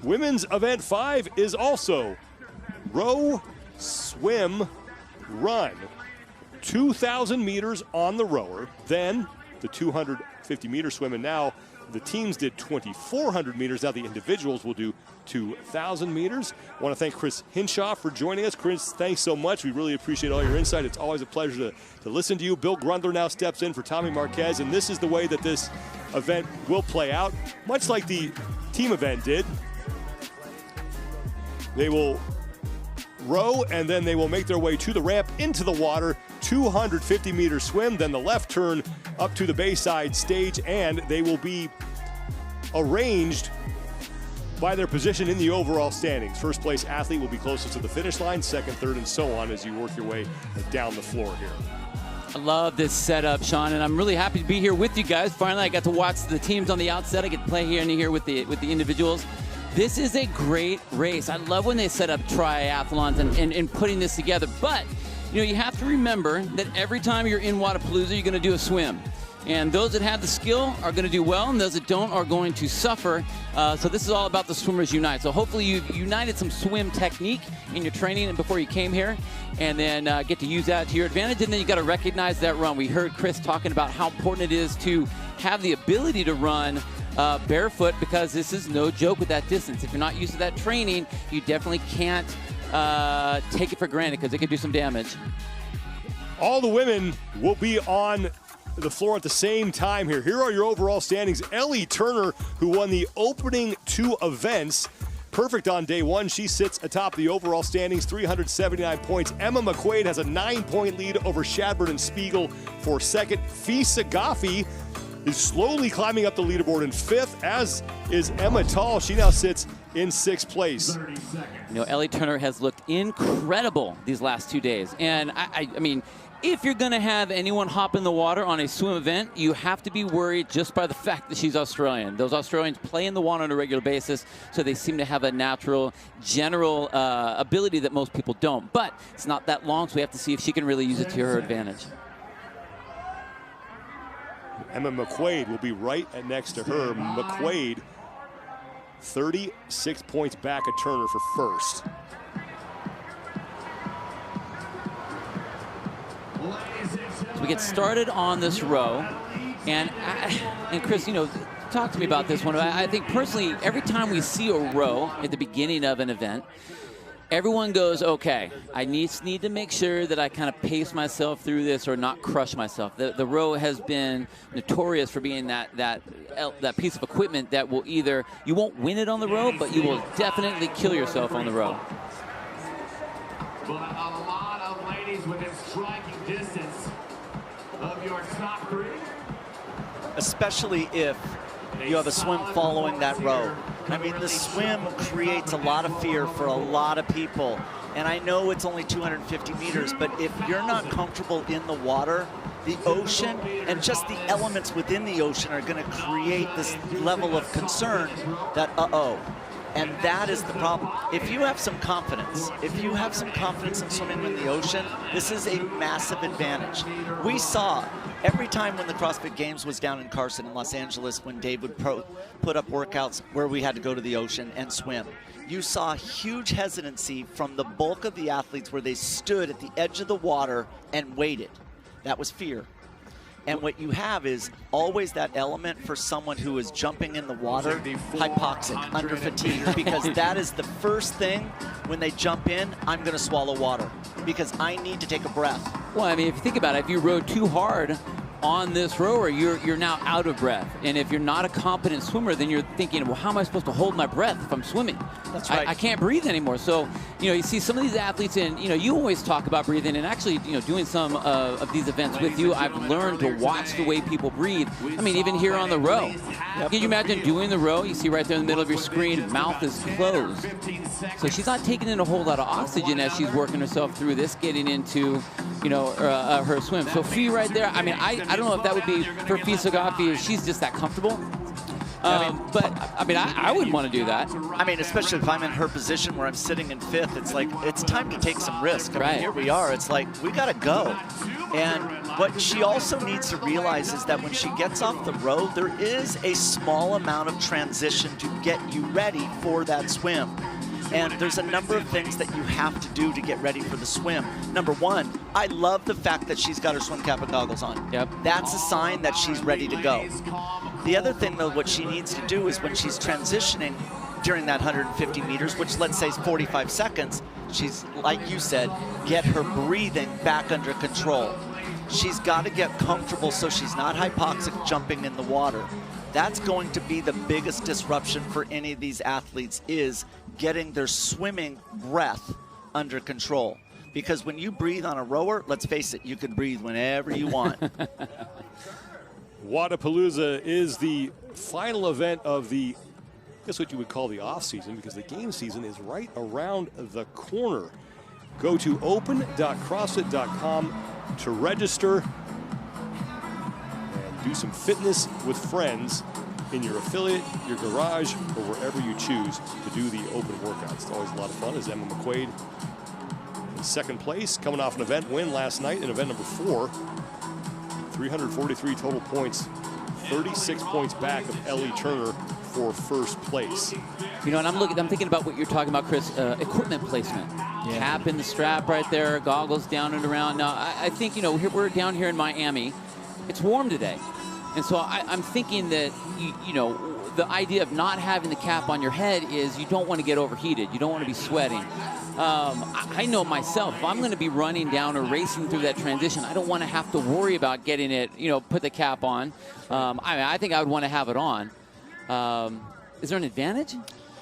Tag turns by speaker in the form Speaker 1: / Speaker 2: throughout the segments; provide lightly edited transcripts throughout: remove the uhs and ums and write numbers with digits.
Speaker 1: Women's event 5 is also row, swim, run. 2,000 meters on the rower, then the 250-meter swim, and now the teams did 2,400 meters. Now the individuals will do 2,000 meters. I want to thank Chris Hinshaw for joining us. Chris, thanks so much. We really appreciate all your insight. It's always a pleasure to listen to you. Bill Grundler now steps in for Tommy Marquez, and this is the way that this event will play out, much like the team event did. They will row, and then they will make their way to the ramp, into the water, 250-meter swim, then the left turn up to the Bayside stage, and they will be arranged by their position in the overall standings. First place athlete will be closest to the finish line, second, third, and so on as you work your way down the floor here.
Speaker 2: I love this setup, Sean, and I'm really happy to be here with you guys. Finally, I got to watch the teams on the outset. I get to play here with the individuals. This is a great race. I love when they set up triathlons and putting this together. But, you have to remember that every time you're in Wodapalooza, you're going to do a swim. And those that have the skill are going to do well, and those that don't are going to suffer. So this is all about the swimmers unite. So hopefully you've united some swim technique in your training and before you came here, and then get to use that to your advantage. And then you got to recognize that run. We heard Chris talking about how important it is to have the ability to run barefoot, because this is no joke with that distance. If you're not used to that training, you definitely can't take it for granted, because it could do some damage.
Speaker 1: All the women will be on the floor at the same time here. Here are your overall standings. Ellie Turner, who won the opening 2 events, perfect on day 1. She sits atop the overall standings, 379 points. Emma McQuaid has a 9-point lead over Shadburn and Spiegel for second. Fisa Gaffi is slowly climbing up the leaderboard in 5th, as is Emma Tall. She now sits in 6th place.
Speaker 2: Ellie Turner has looked incredible these last 2 days. And I mean, if you're going to have anyone hop in the water on a swim event, you have to be worried just by the fact that she's Australian. Those Australians play in the water on a regular basis, so they seem to have a natural, general ability that most people don't. But it's not that long, so we have to see if she can really use it to her advantage.
Speaker 1: Emma McQuaid will be right next to her. McQuaid, 36 points back of Turner for first.
Speaker 2: So we get started on this row, and Chris, talk to me about this one. I think personally, every time we see a row at the beginning of an event, everyone goes, okay, I need to make sure that I kind of pace myself through this or not crush myself. The row has been notorious for being that piece of equipment that will either, you won't win it on the row, but you will definitely kill yourself on the row.
Speaker 3: But a lot of ladies within striking distance of your top 3.
Speaker 4: Especially if you have a swim following that row. I mean, the swim creates a lot of fear for a lot of people. And I know it's only 250 meters, but if you're not comfortable in the water, the ocean and just the elements within the ocean are going to create this level of concern that, uh-oh. And that is the problem. If you have some confidence, in swimming in the ocean, this is a massive advantage. We saw every time when the CrossFit Games was down in Carson in Los Angeles, when Dave would put up workouts where we had to go to the ocean and swim, you saw huge hesitancy from the bulk of the athletes where they stood at the edge of the water and waited. That was fear. And what you have is always that element for someone who is jumping in the water, hypoxic, under fatigue, because that is the first thing when they jump in, I'm going to swallow water because I need to take a breath.
Speaker 2: Well, I mean, if you think about it, if you rode too hard on this rower, you're now out of breath. And if you're not a competent swimmer, then you're thinking, well, how am I supposed to hold my breath if I'm swimming?
Speaker 4: That's right.
Speaker 2: I can't breathe anymore. So, you see some of these athletes, and, you always talk about breathing, and actually, doing some of these events with you, I've learned to watch the way people breathe. I mean, even here on the row. Can you imagine doing the row? You see right there in the middle of your screen, mouth is closed. So she's not taking in a whole lot of oxygen as she's working herself through this, getting into, her swim. So Fee right there, I mean, I don't know if that would be for Fisa Gaffi if she's just that comfortable. But I mean, I wouldn't want to do that.
Speaker 4: I mean, especially if I'm in her position where I'm sitting in 5th, it's like, it's time to take some risk. I mean, here we are. It's like, we got to go. And what she also needs to realize is that when she gets off the road, there is a small amount of transition to get you ready for that swim. And there's a number of things that you have to do to get ready for the swim. Number one, I love the fact that she's got her swim cap and goggles on.
Speaker 2: Yep.
Speaker 4: That's a sign that she's ready to go. The other thing, though, what she needs to do is when she's transitioning during that 150 meters, which let's say is 45 seconds, she's, like you said, get her breathing back under control. She's got to get comfortable so she's not hypoxic jumping in the water. That's going to be the biggest disruption for any of these athletes, is getting their swimming breath under control. Because when you breathe on a rower, let's face it, you can breathe whenever you want.
Speaker 1: Wodapalooza is the final event of the, I guess what you would call the off season, because the game season is right around the corner. Go to open.crossfit.com to register and do some fitness with friends in your affiliate, your garage, or wherever you choose to do the open workouts. It's always a lot of fun. As Emma McQuaid in second place, coming off an event win last night in event number 4. 343 total points, 36 points back of Ellie Turner for first place.
Speaker 2: You know, and I'm thinking about what you're talking about, Chris, equipment placement. Yeah. Cap in the strap right there, goggles down and around. Now, I think, you know, we're down here in Miami. It's warm today. And so I'm thinking that, you know, the idea of not having the cap on your head is you don't want to get overheated. You don't want to be sweating. I know myself, if I'm going to be running down or racing through that transition, I don't want to have to worry about getting it, you know, put the cap on. I think I would want to have it on. Is there an advantage?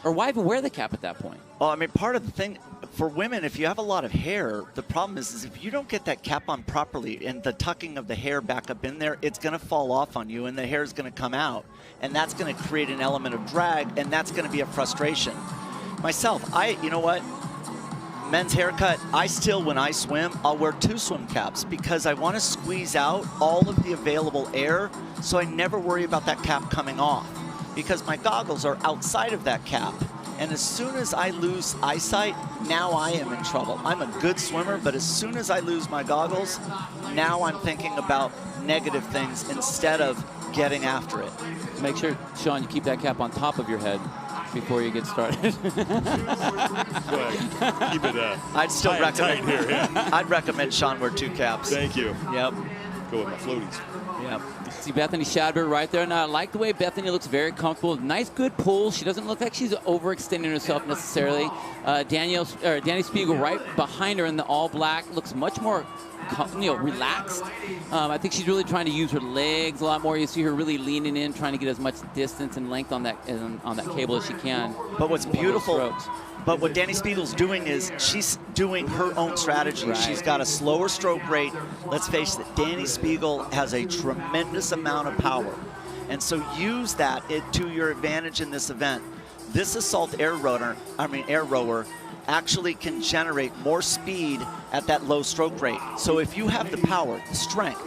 Speaker 2: Or why even wear the cap at that point?
Speaker 4: Well, I mean, part of the thing, for women, if you have a lot of hair, the problem is if you don't get that cap on properly and the tucking of the hair back up in there, it's going to fall off on you and the hair is going to come out. And that's going to create an element of drag, and that's going to be a frustration. Myself, you know what? Men's haircut, I still, when I swim, I'll wear 2 swim caps because I want to squeeze out all of the available air so I never worry about that cap coming off, because my goggles are outside of that cap. And as soon as I lose eyesight, now I am in trouble. I'm a good swimmer, but as soon as I lose my goggles, now I'm thinking about negative things instead of getting after it.
Speaker 2: Make sure, Sean, you keep that cap on top of your head before you get started.
Speaker 1: Keep it
Speaker 4: I'd still recommend
Speaker 1: here. Yeah.
Speaker 4: I'd recommend Sean wear 2 caps.
Speaker 1: Thank you.
Speaker 4: Yep.
Speaker 1: Go with my floaties.
Speaker 4: Yep.
Speaker 2: See Bethany Shadber right there. Now, I like the way Bethany looks, very comfortable. Nice, good pull. She doesn't look like she's overextending herself necessarily. Danny Spiegel right behind her in the all black looks much more, relaxed. I think she's really trying to use her legs a lot more. You see her really leaning in, trying to get as much distance and length on that cable as she can.
Speaker 4: But what's beautiful, but what Danny Spiegel's doing is she's doing her own strategy. Right. She's got a slower stroke rate. Let's face it, Danny Spiegel has a tremendous amount of power. And so use that to your advantage in this event. This assault air rower actually can generate more speed at that low stroke rate. So if you have the power, the strength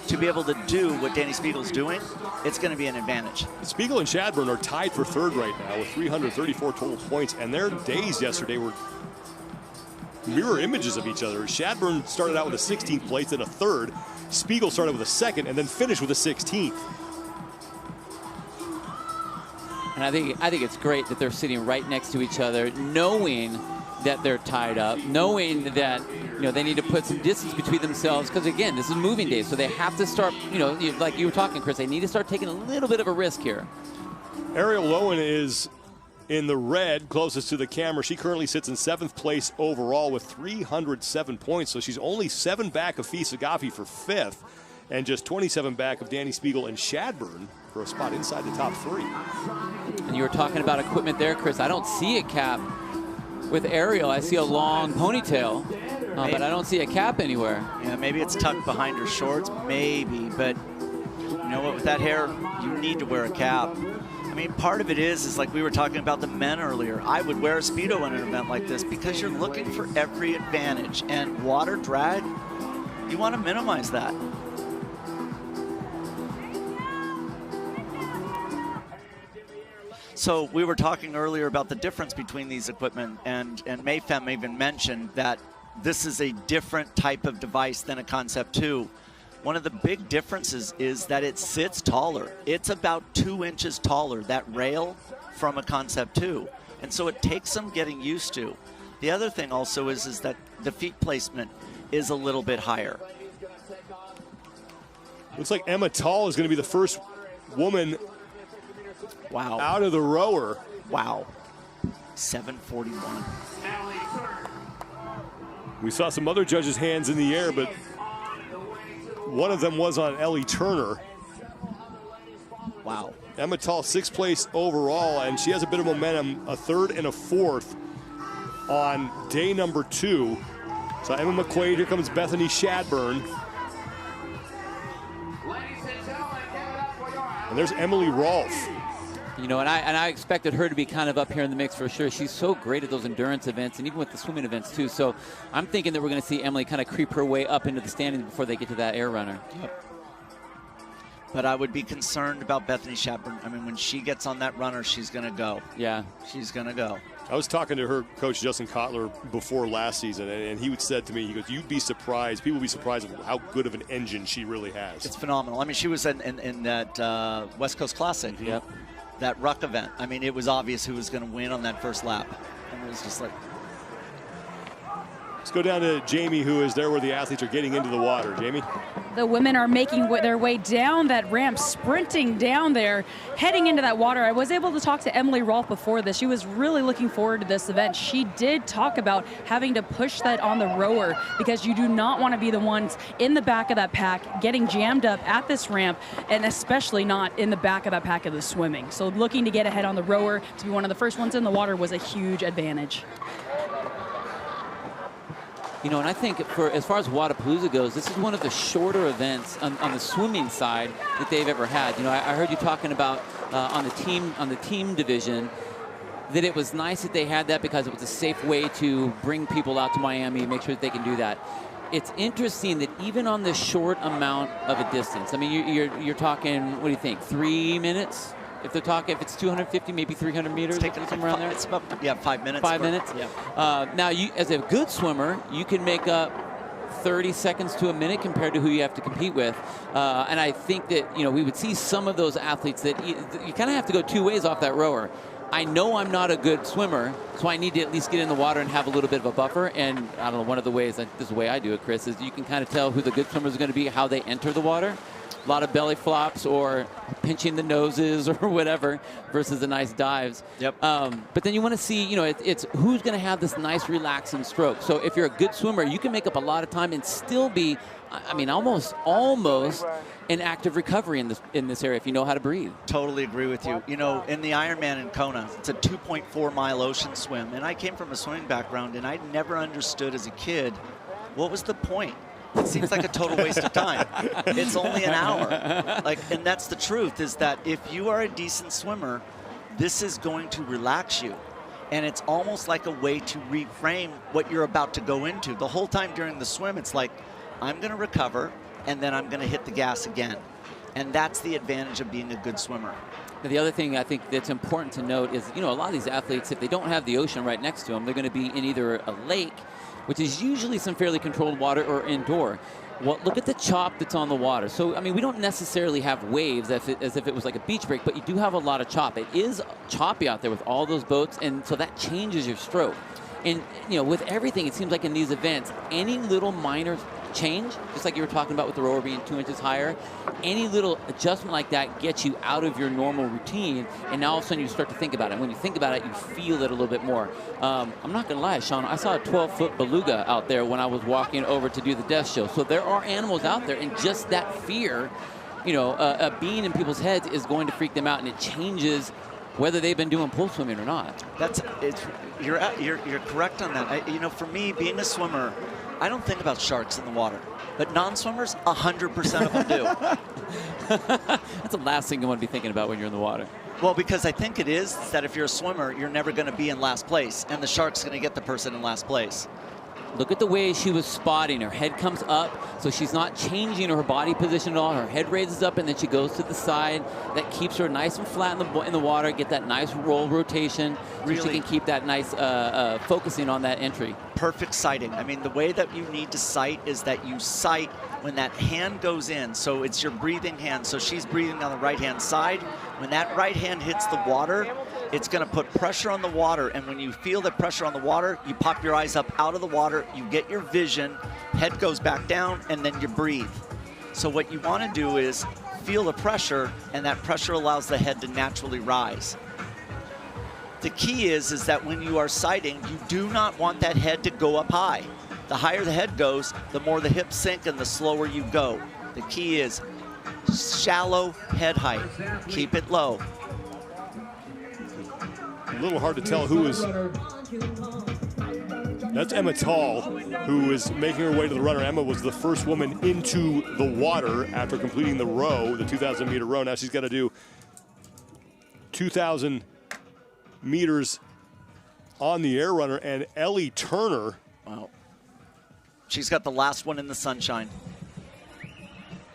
Speaker 4: to be able to do what Danny Spiegel's doing, it's going to be an advantage.
Speaker 1: Spiegel and Shadburn are tied for 3rd right now with 334 total points, and their days yesterday were mirror images of each other. Shadburn started out with a 16th place, then a 3rd. Spiegel started with a 2nd, and then finished with a 16th.
Speaker 2: And I think it's great that they're sitting right next to each other, knowing that they're tied up, knowing that they need to put some distance between themselves, because again, this is moving day, so they have to start, like you were talking, Chris, they need to start taking a little bit of a risk here.
Speaker 1: Ariel Lowen is in the red, closest to the camera. She currently sits in 7th place overall with 307 points, so she's only 7 back of Fisa Gaffi for 5th, and just 27 back of Danny Spiegel and Shadburn for a spot inside the top 3.
Speaker 2: And you were talking about equipment there, Chris. I don't see a cap with Ariel. I see a long ponytail, but I don't see a cap anywhere.
Speaker 4: Yeah, maybe it's tucked behind her shorts, maybe, but you know what, with that hair, you need to wear a cap. I mean, part of it is like we were talking about the men earlier. I would wear a Speedo in an event like this because you're looking for every advantage, and water drag, you want to minimize that. So we were talking earlier about the difference between these equipment, and Mayfem even mentioned that this is a different type of device than a Concept 2. One of the big differences is that it sits taller. It's about 2 inches taller, that rail, from a Concept 2. And so it takes some getting used to. The other thing also is that the feet placement is a little bit higher.
Speaker 1: Looks like Emma Tall is going to be the first woman out of the rower.
Speaker 4: Wow. 7:41.
Speaker 1: We saw some other judges' hands in the air, but one of them was on Ellie Turner.
Speaker 4: Wow.
Speaker 1: Emma Tall, 6th place overall, and she has a bit of momentum, a 3rd and a 4th on day number 2. So Emma McQuaid, here comes Bethany Shadburn. And there's Emily Rolfe.
Speaker 2: You know, and I expected her to be kind of up here in the mix for sure. She's so great at those endurance events and even with the swimming events too. So I'm thinking that we're going to see Emily kind of creep her way up into the standings before they get to that air runner.
Speaker 4: Yep. But I would be concerned about Bethany Shadburn. I mean, when she gets on that runner, she's going to go.
Speaker 2: Yeah.
Speaker 4: She's going to go.
Speaker 1: I was talking to her coach, Justin Kotler, before last season, and he said to me, he goes, you'd be surprised, people would be surprised of how good of an engine she really has.
Speaker 4: It's phenomenal. I mean, she was in that West Coast Classic.
Speaker 2: Yep.
Speaker 4: That ruck event. I mean, it was obvious who was going to win on that first lap. And it was just like...
Speaker 1: Let's go down to Jamie, who is there where the athletes are getting into the water. Jamie?
Speaker 5: The women are making their way down that ramp, sprinting down there, heading into that water. I was able to talk to Emily Rolfe before this. She was really looking forward to this event. She did talk about having to push that on the rower because you do not want to be the ones in the back of that pack getting jammed up at this ramp, and especially not in the back of that pack of the swimming. So looking to get ahead on the rower, to be one of the first ones in the water was a huge advantage.
Speaker 2: You know, and I think as far as Wodapalooza goes, this is one of the shorter events on the swimming side that they've ever had. You know, I heard you talking about on the team division that it was nice that they had that because it was a safe way to bring people out to Miami, make sure that they can do that. It's interesting that even on this short amount of a distance, I mean, you're talking, what do you think, 3 minutes? If they're talking, if it's 250, maybe 300 meters, somewhere around there.
Speaker 4: It's about 5 minutes.
Speaker 2: 5 minutes.
Speaker 4: Yeah.
Speaker 2: Now, you, as a good swimmer, you can make up 30 seconds to a minute compared to who you have to compete with. And I think that we would see some of those athletes that you kind of have to go 2 ways off that rower. I know I'm not a good swimmer, so I need to at least get in the water and have a little bit of a buffer. And I don't know, one of the ways, this is the way I do it, Chris, is you can kind of tell who the good swimmers are going to be, how they enter the water. A lot of belly flops or pinching the noses or whatever versus the nice dives.
Speaker 4: Yep.
Speaker 2: But then you want to see, it's who's going to have this nice relaxing stroke. So if you're a good swimmer, you can make up a lot of time and still be, I mean, almost in active recovery in this area if you know how to breathe.
Speaker 4: Totally agree with you. You know, in the Ironman in Kona, it's a 2.4 mile ocean swim. And I came from a swimming background, and I never understood as a kid, what was the point? It seems like a total waste of time. It's only an hour. And that's the truth, is that if you are a decent swimmer, this is going to relax you. And it's almost like a way to reframe what you're about to go into. The whole time during the swim, it's like, I'm going to recover, and then I'm going to hit the gas again. And that's the advantage of being a good swimmer.
Speaker 2: The other thing I think that's important to note is, a lot of these athletes, if they don't have the ocean right next to them, they're going to be in either a lake, which is usually some fairly controlled water, or indoor. Well, look at the chop that's on the water. So, I mean, we don't necessarily have waves as if it was like a beach break, but you do have a lot of chop. It is choppy out there with all those boats, and so that changes your stroke. And, with everything, it seems like in these events, any little minor change, just like you were talking about with the rower being 2 inches higher, any little adjustment like that gets you out of your normal routine, and now all of a sudden you start to think about it. When you think about it, you feel it a little bit more. I'm not going to lie, Sean, I saw a 12-foot beluga out there when I was walking over to do the death show. So there are animals out there, and just that fear, being in people's heads is going to freak them out, and it changes whether they've been doing pool swimming or not.
Speaker 4: You're correct on that. For me, being a swimmer, I don't think about sharks in the water, but non-swimmers, 100% of them do.
Speaker 2: That's the last thing you want to be thinking about when you're in the water.
Speaker 4: Well, because I think it is that if you're a swimmer, you're never going to be in last place, and the shark's going to get the person in last place.
Speaker 2: Look at the way she was spotting. Her head comes up, so she's not changing her body position at all. Her head raises up, and then she goes to the side. That keeps her nice and flat in the water, get that nice roll rotation, so she can keep that nice focusing on that entry.
Speaker 4: Perfect sighting. I mean, the way that you need to sight is that you sight when that hand goes in. So it's your breathing hand. So she's breathing on the right-hand side. When that right hand hits the water, it's going to put pressure on the water, and when you feel the pressure on the water, you pop your eyes up out of the water, you get your vision, head goes back down, and then you breathe. So what you want to do is feel the pressure, and that pressure allows the head to naturally rise. The key is that when you are sighting, you do not want that head to go up high. The higher the head goes, the more the hips sink and the slower you go. The key is shallow head height. Keep it low.
Speaker 1: A little hard to tell who is. That's Emma Tall, who is making her way to the runner. Emma was the first woman into the water after completing the row, the 2,000-meter row. Now she's got to do 2,000 meters on the air runner, and Ellie Turner.
Speaker 4: Wow. She's got the last one in the sunshine.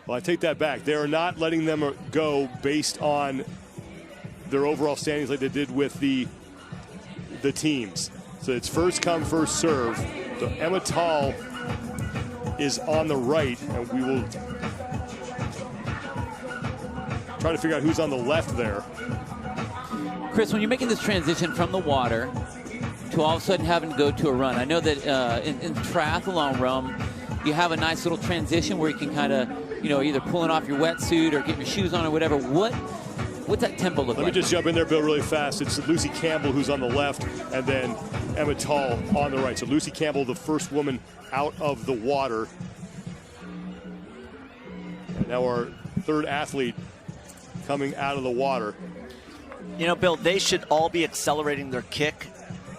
Speaker 1: Well, I take that back. They are not letting them go based on their overall standings like they did with the teams. So it's first come, first serve. So Emma Tall is on the right, and we will try to figure out who's on the left there.
Speaker 2: Chris, when you're making this transition from the water to all of a sudden having to go to a run, I know that in triathlon realm, you have a nice little transition where you can kind of, either pulling off your wetsuit or getting your shoes on or whatever. What's that tempo look like?
Speaker 1: Let me just jump in there, Bill, really fast. It's Lucy Campbell who's on the left, and then Emma Tall on the right. So Lucy Campbell, the first woman out of the water. And now our third athlete coming out of the water.
Speaker 4: Bill, they should all be accelerating their kick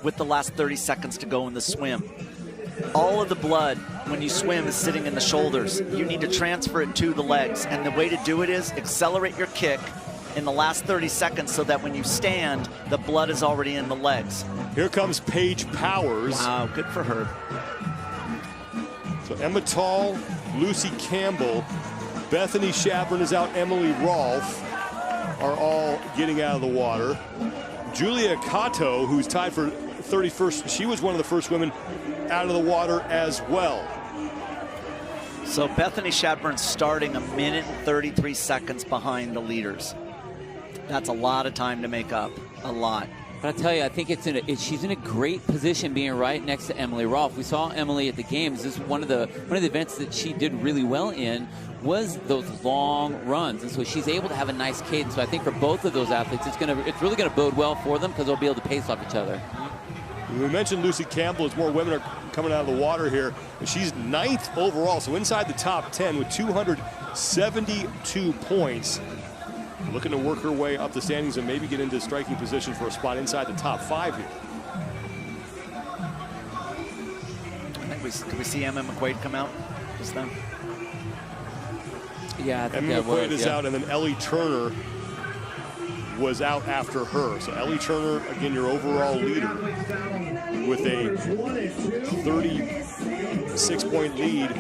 Speaker 4: with the last 30 seconds to go in the swim. All of the blood when you swim is sitting in the shoulders. You need to transfer it to the legs, and the way to do it is accelerate your kick in the last 30 seconds so that when you stand, the blood is already in the legs.
Speaker 1: Here comes Paige Powers.
Speaker 4: Wow, good for her.
Speaker 1: So Emma Tall, Lucy Campbell, Bethany Shadburn is out, Emily Rolfe are all getting out of the water. Julia Cato, who's tied for 31st, she was one of the first women out of the water as well.
Speaker 4: So Bethany Shadburn starting 1 minute and 33 seconds behind the leaders. That's a lot of time to make up, a lot.
Speaker 2: But I tell you, I think she's in a great position being right next to Emily Rolfe. We saw Emily at the games. This is one of the events that she did really well in was those long runs, and so she's able to have a nice cadence. So I think for both of those athletes, it's really gonna bode well for them because they'll be able to pace off each other.
Speaker 1: We mentioned Lucy Campbell as more women are coming out of the water here. She's 9th overall, so inside the top 10 with 272 points. Looking to work her way up the standings and maybe get into striking position for a spot inside the top 5 here.
Speaker 4: I think can we see Emma McQuaid come out just then?
Speaker 2: Yeah, I think
Speaker 1: Emma McQuaid is out, and then Ellie Turner was out after her. So Ellie Turner, again, your overall leader with a 36-point lead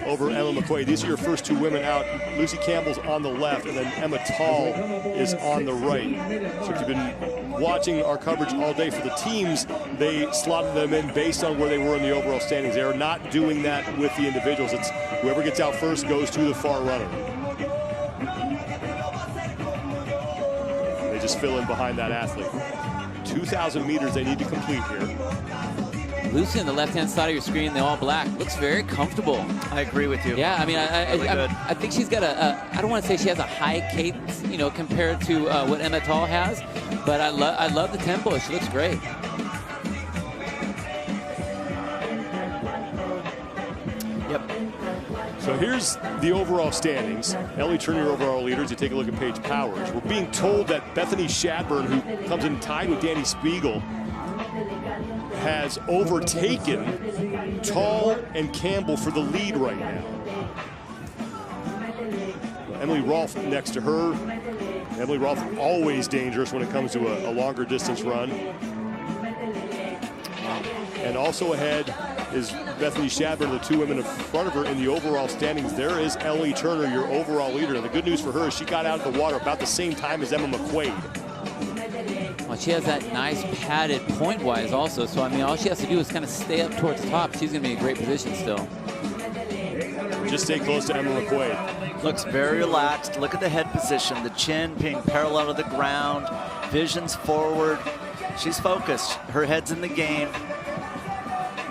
Speaker 1: over Emma McQuaid. These are your first two women out. Lucy Campbell's on the left, and then Emma Tall is on the right. So if you've been watching our coverage all day for the teams, they slotted them in based on where they were in the overall standings. They are not doing that with the individuals. It's whoever gets out first goes to the far runner. They just fill in behind that athlete. 2,000 meters they need to complete here.
Speaker 2: Lucy on the left-hand side of your screen, the all black, looks very comfortable.
Speaker 4: I agree with you.
Speaker 2: Yeah, I mean, I think she's got I don't want to say she has a high cadence, compared to what Emma Tall has, but I love the tempo. She looks great.
Speaker 4: Yep.
Speaker 1: So here's the overall standings. Ellie Turner, overall leaders. You take a look at Paige Powers. We're being told that Bethany Shadburn, who comes in tied with Danny Spiegel, has overtaken Tall and Campbell for the lead right now. Emily Rolfe next to her. Emily Rolfe always dangerous when it comes to a longer distance run. And also ahead, is Bethany Shadburn, the two women in front of her in the overall standings. There is Ellie Turner, your overall leader. And the good news for her is she got out of the water about the same time as Emma McQuaid.
Speaker 2: Well, she has that nice padded point-wise also. So, I mean, all she has to do is kind of stay up towards the top. She's going to be in a great position still.
Speaker 1: Just stay close to Emma McQuaid.
Speaker 4: Looks very relaxed. Look at the head position, the chin being parallel to the ground, vision's forward. She's focused. Her head's in the game.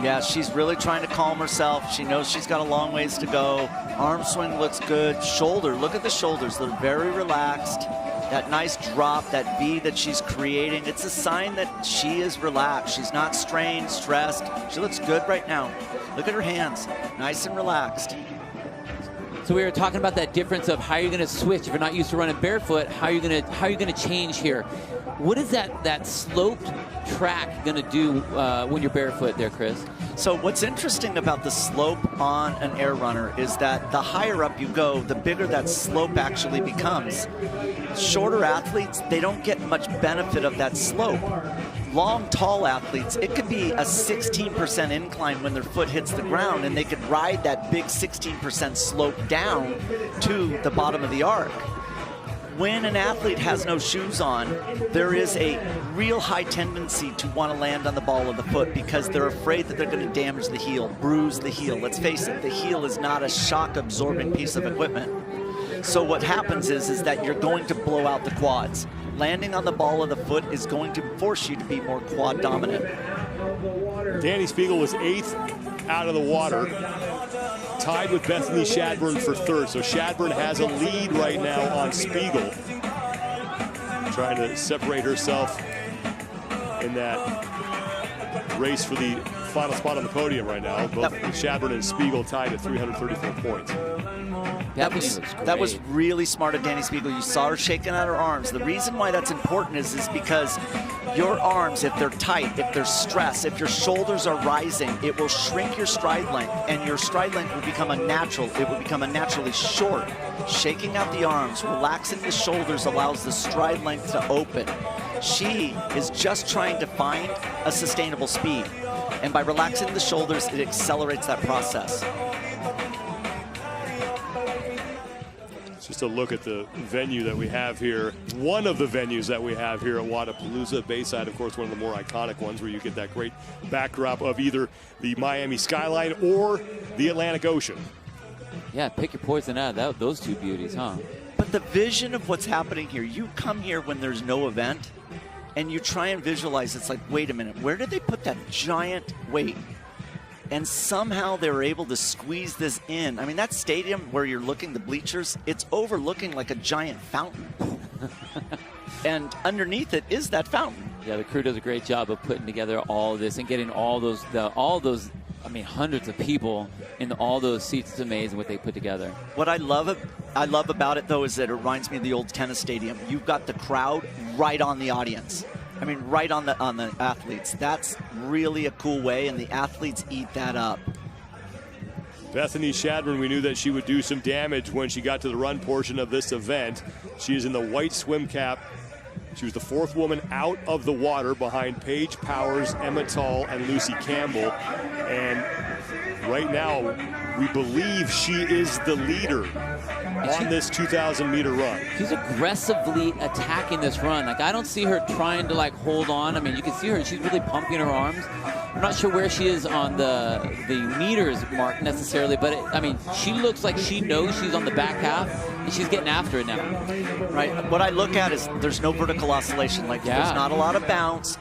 Speaker 4: Yeah, she's really trying to calm herself. She knows she's got a long ways to go. Arm swing looks good. Shoulder, look at the shoulders. They're very relaxed. That nice drop, that V that she's creating, it's a sign that she is relaxed. She's not strained, stressed. She looks good right now. Look at her hands, nice and relaxed.
Speaker 2: So we were talking about that difference of how you're going to switch if you're not used to running barefoot. How you're going to change here. What is that sloped track going to do when you're barefoot there, Chris?
Speaker 4: So what's interesting about the slope on an air runner is that the higher up you go, the bigger that slope actually becomes. Shorter athletes, they don't get much benefit of that slope. Long, tall athletes, it could be a 16% incline when their foot hits the ground, and they could ride that big 16% slope down to the bottom of the arc. When an athlete has no shoes on, there is a real high tendency to want to land on the ball of the foot because they're afraid that they're going to damage the heel, bruise the heel. Let's face it, the heel is not a shock-absorbing piece of equipment. So what happens is that you're going to blow out the quads. Landing on the ball of the foot is going to force you to be more quad dominant.
Speaker 1: Danny Spiegel was 8th out of the water, tied with Bethany Shadburn for 3rd. So Shadburn has a lead right now on Spiegel, trying to separate herself in that race for the final spot on the podium right now. Both Shadburn and Spiegel tied at 334 points.
Speaker 4: That was really smart of Danny Spiegel. You saw her shaking out her arms. The reason why that's important is because your arms, if they're tight, if they're stressed, if your shoulders are rising, it will shrink your stride length, and your stride length will become naturally short. Shaking out the arms, relaxing the shoulders allows the stride length to open. She is just trying to find a sustainable speed, and by relaxing the shoulders, it accelerates that process.
Speaker 1: Just a look at the venue that we have here. One of the venues that we have here at Wodapalooza. Bayside, of course, one of the more iconic ones where you get that great backdrop of either the Miami skyline or the Atlantic Ocean.
Speaker 2: Yeah, pick your poison out of those two beauties, huh?
Speaker 4: But the vision of what's happening here, you come here when there's no event, and you try and visualize, it's like, wait a minute, where did they put that giant weight? And somehow they were able to squeeze this in. I mean, that stadium where you're looking, the bleachers, it's overlooking like a giant fountain. And underneath it is that fountain.
Speaker 2: Yeah, the crew does a great job of putting together all of this and getting all those, I mean, hundreds of people in all those seats. It's amazing what they put together.
Speaker 4: What I love about it, though, is that it reminds me of the old tennis stadium. You've got the crowd right on the audience. I mean, right on the athletes. That's really a cool way, and the athletes eat that up.
Speaker 1: Bethany Shadburn, we knew that she would do some damage when she got to the run portion of this event. She is in the white swim cap. She was the 4th woman out of the water behind Paige Powers, Emma Tall, and Lucy Campbell. And right now, we believe she is the leader on this 2,000-meter run.
Speaker 2: She's aggressively attacking this run. Like, I don't see her trying to, like, hold on. I mean, you can see her. She's really pumping her arms. I'm not sure where she is on the meters mark necessarily, but, I mean, she looks like she knows she's on the back half, and she's getting after it now.
Speaker 4: Right. What I look at is there's no vertical oscillation. Like, there's not a lot of bounce.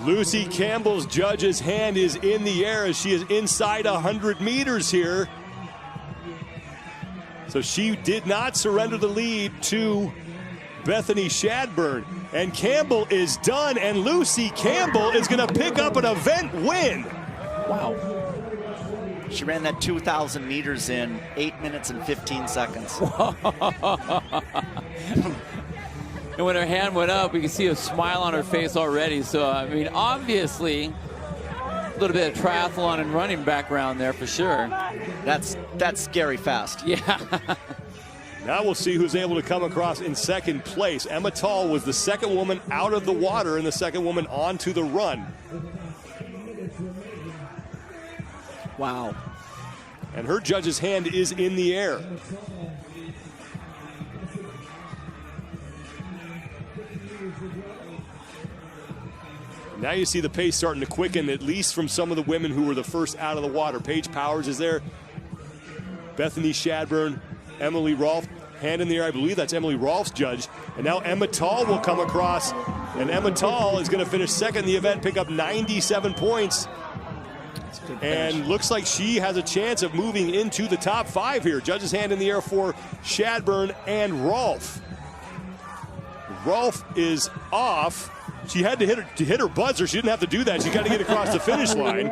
Speaker 1: Lucy Campbell's judge's hand is in the air as she is inside 100 meters here. So she did not surrender the lead to Bethany Shadburn. And Campbell is done, and Lucy Campbell is going to pick up an event win.
Speaker 4: Wow. She ran that 2,000 meters in 8 minutes and 15 seconds.
Speaker 2: And when her hand went up, we could see a smile on her face already. So, I mean, obviously, a little bit of triathlon and running background there for sure.
Speaker 4: That's scary fast.
Speaker 2: Yeah.
Speaker 1: Now we'll see who's able to come across in 2nd place. Emma Tall was the 2nd woman out of the water and the 2nd woman onto the run.
Speaker 4: Wow.
Speaker 1: And her judge's hand is in the air. Now you see the pace starting to quicken, at least from some of the women who were the first out of the water. Paige Powers is there. Bethany Shadburn, Emily Rolfe, hand in the air. I believe that's Emily Rolfe's judge. And now Emma Tall will come across. And Emma Tall is going to finish second in the event, pick up 97 points. And looks like she has a chance of moving into the top 5 here. Judge's hand in the air for Shadburn and Rolfe. Rolfe is off. She had to hit her buzzer. She didn't have to do that. She got to get across the finish line.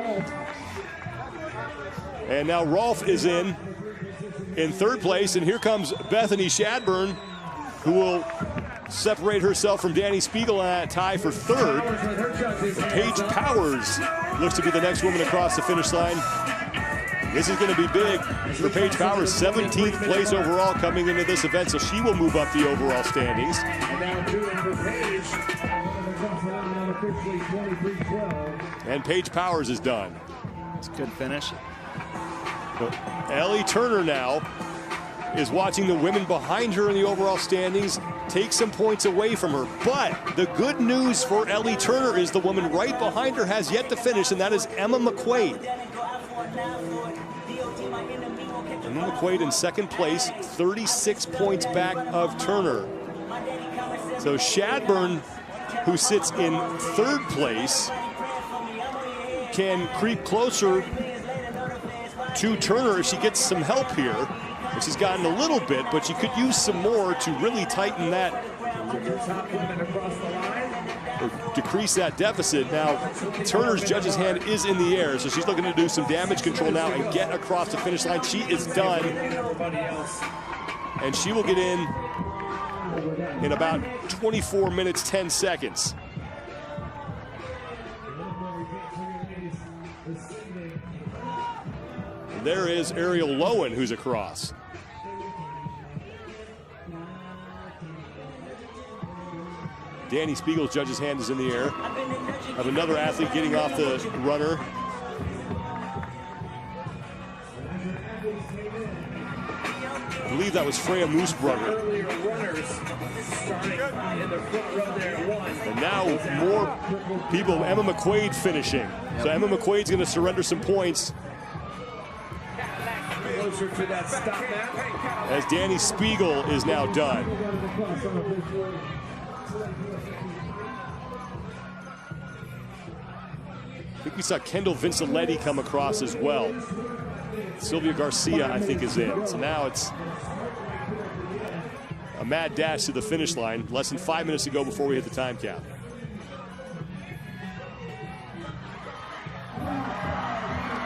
Speaker 1: And now Rolfe is in third place. And here comes Bethany Shadburn, who will separate herself from Danny Spiegel at tie for third. Paige Powers looks to be the next woman across the finish line. This is going to be big for Paige Powers, 17th place overall coming into this event, so she will move up the overall standings. And Paige Powers is done.
Speaker 4: It's a good finish.
Speaker 1: But Ellie Turner now is watching the women behind her in the overall standings take some points away from her. But the good news for Ellie Turner is the woman right behind her has yet to finish, and that is Emma McQuaid. Emma McQuaid in second place, 36 points back of Turner. So Shadburn, who sits in third place, can creep closer to Turner if she gets some help here. And she's gotten a little bit, but she could use some more to really tighten that, or decrease that deficit. Now, Turner's judge's hand is in the air, so she's looking to do some damage control now and get across the finish line. She is done, and she will get in about 24 minutes, 10 seconds. There is Ariel Lowen, who's across. Danny Spiegel's judge's hand is in the air. Have another athlete getting off the runner. I believe that was Freya Moosbrugger. And now more people, Emma McQuaid finishing. So Emma McQuaid's going to surrender some points as Danny Spiegel is now done. I think we saw Kendall Vinciletti come across as well. Sylvia Garcia, I think, is in. So now it's a mad dash to the finish line. Less than 5 minutes to go before we hit the time cap.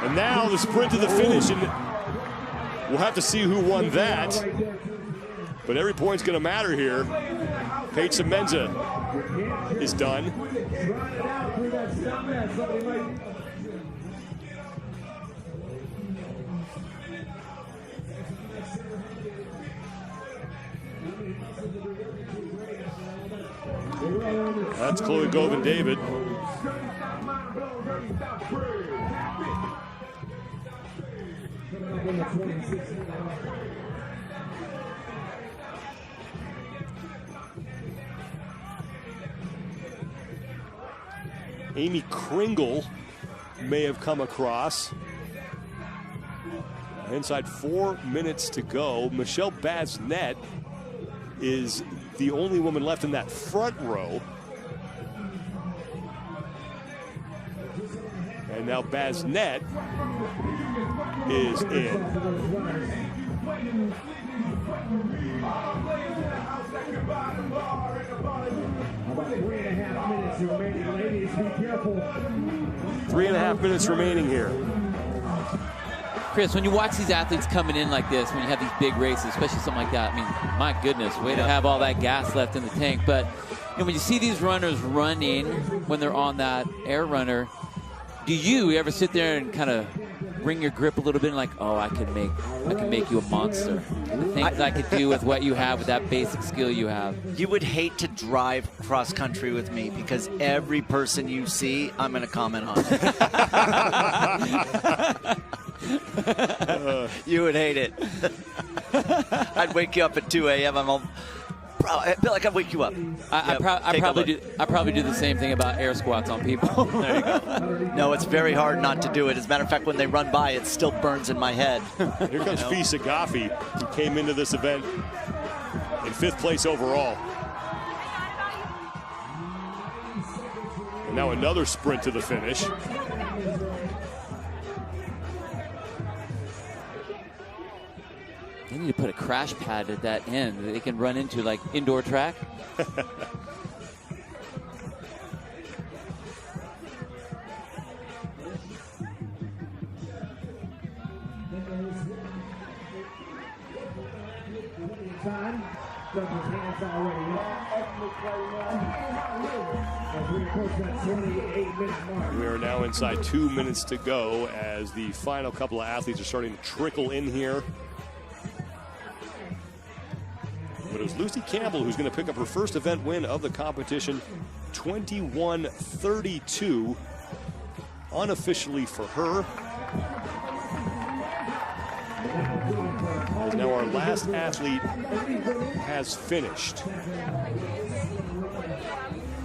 Speaker 1: And now the sprint to the finish, and we'll have to see who won that. But every point's going to matter here. Paige Semenza is done. That's Chloe Govan-David. Amy Kringle may have come across. Inside 4 minutes to go. Michelle Basnet is the only woman left in that front row. And now Basnet is in.
Speaker 6: About 3.5 minutes remaining. Ladies, be careful.
Speaker 1: 3.5 minutes remaining here.
Speaker 2: Chris, when you watch these athletes coming in like this, when you have these big races, especially something like that, I mean, my goodness, way to have all that gas left in the tank. But you know, when you see these runners running when they're on that air runner, do you ever sit there and kind of bring your grip a little bit and like, oh, I can make you a monster? The things I could do with what you have, with that basic skill you have.
Speaker 4: You would hate to drive cross country with me because every person you see, I'm going to comment on. You would hate it. I'd wake you up at 2 a.m. I feel like I'd wake you up.
Speaker 2: I probably do the same thing about air squats on people.
Speaker 4: There you go. No, it's very hard not to do it. As a matter of fact, when they run by, it still burns in my head.
Speaker 1: Here comes Fisa Gaffi, who came into this event in 5th place overall. And now another sprint to the finish.
Speaker 2: They need to put a crash pad at that end that they can run into, like indoor track.
Speaker 1: We are now inside 2 minutes to go as the final couple of athletes are starting to trickle in here. But it was Lucy Campbell who's going to pick up her first event win of the competition, 21-32, unofficially for her. As now our last athlete has finished.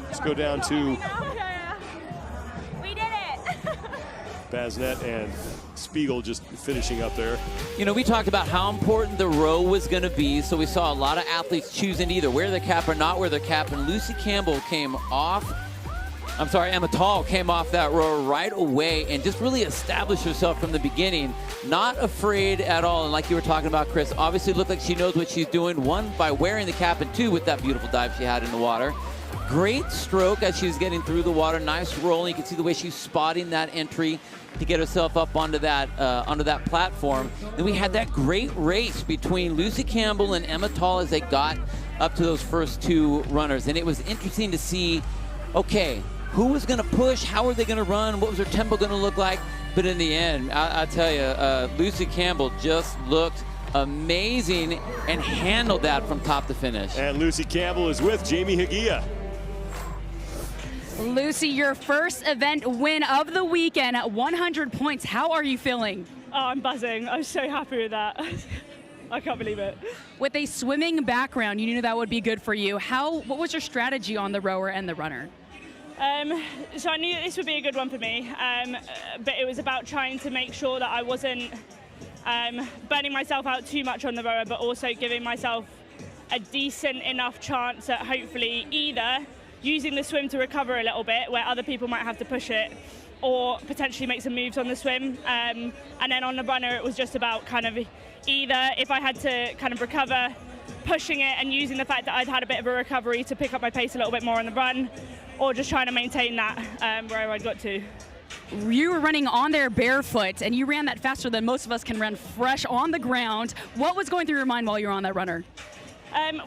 Speaker 1: Let's go down to
Speaker 7: We did it.
Speaker 1: Basnet and Spiegel just finishing up there.
Speaker 2: You know, we talked about how important the row was going to be, so we saw a lot of athletes choosing to either wear the cap or not wear the cap, and Lucy Campbell came off, Emma Tall came off that row right away and just really established herself from the beginning, not afraid at all. And like you were talking about, Chris, obviously looked like she knows what she's doing, one, by wearing the cap, and two, with that beautiful dive she had in the water. Great stroke as she was getting through the water, nice roll. You can see the way she's spotting that entry to get herself up onto that platform. Then we had that great race between Lucy Campbell and Emma Tall as they got up to those first two runners. And it was interesting to see, okay, who was going to push? How were they going to run? What was their tempo going to look like? But in the end, I tell you, Lucy Campbell just looked amazing and handled that from top to finish.
Speaker 1: And Lucy Campbell is with Jamie Hagia.
Speaker 5: Lucy, your first event win of the weekend at 100 points. How are you feeling?
Speaker 8: Oh, I'm buzzing. I'm so happy with that. I can't believe it.
Speaker 5: With a swimming background, you knew that would be good for you. What was your strategy on the rower and the runner?
Speaker 8: So I knew that this would be a good one for me, but it was about trying to make sure that I wasn't burning myself out too much on the rower, but also giving myself a decent enough chance at hopefully either using the swim to recover a little bit where other people might have to push it, or potentially make some moves on the swim. And then on the runner, it was just about kind of either, if I had to kind of recover, pushing it and using the fact that I'd had a bit of a recovery to pick up my pace a little bit more on the run, or just trying to maintain that where I'd got to.
Speaker 5: You were running on there barefoot, and you ran that faster than most of us can run fresh on the ground. What was going through your mind while you were on that runner?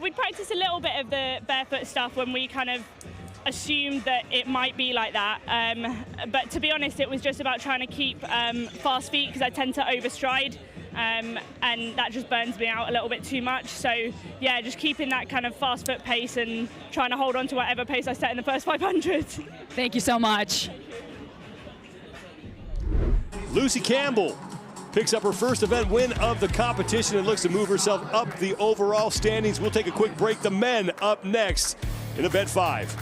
Speaker 8: We'd practiced a little bit of the barefoot stuff when we kind of assumed that it might be like that. But to be honest, it was just about trying to keep fast feet, because I tend to overstride, and that just burns me out a little bit too much. So yeah, just keeping that kind of fast foot pace and trying to hold on to whatever pace I set in the first 500.
Speaker 5: Thank you so much.
Speaker 1: Lucy Campbell picks up her first event win of the competition and looks to move herself up the overall standings. We'll take a quick break. The men up next in event 5.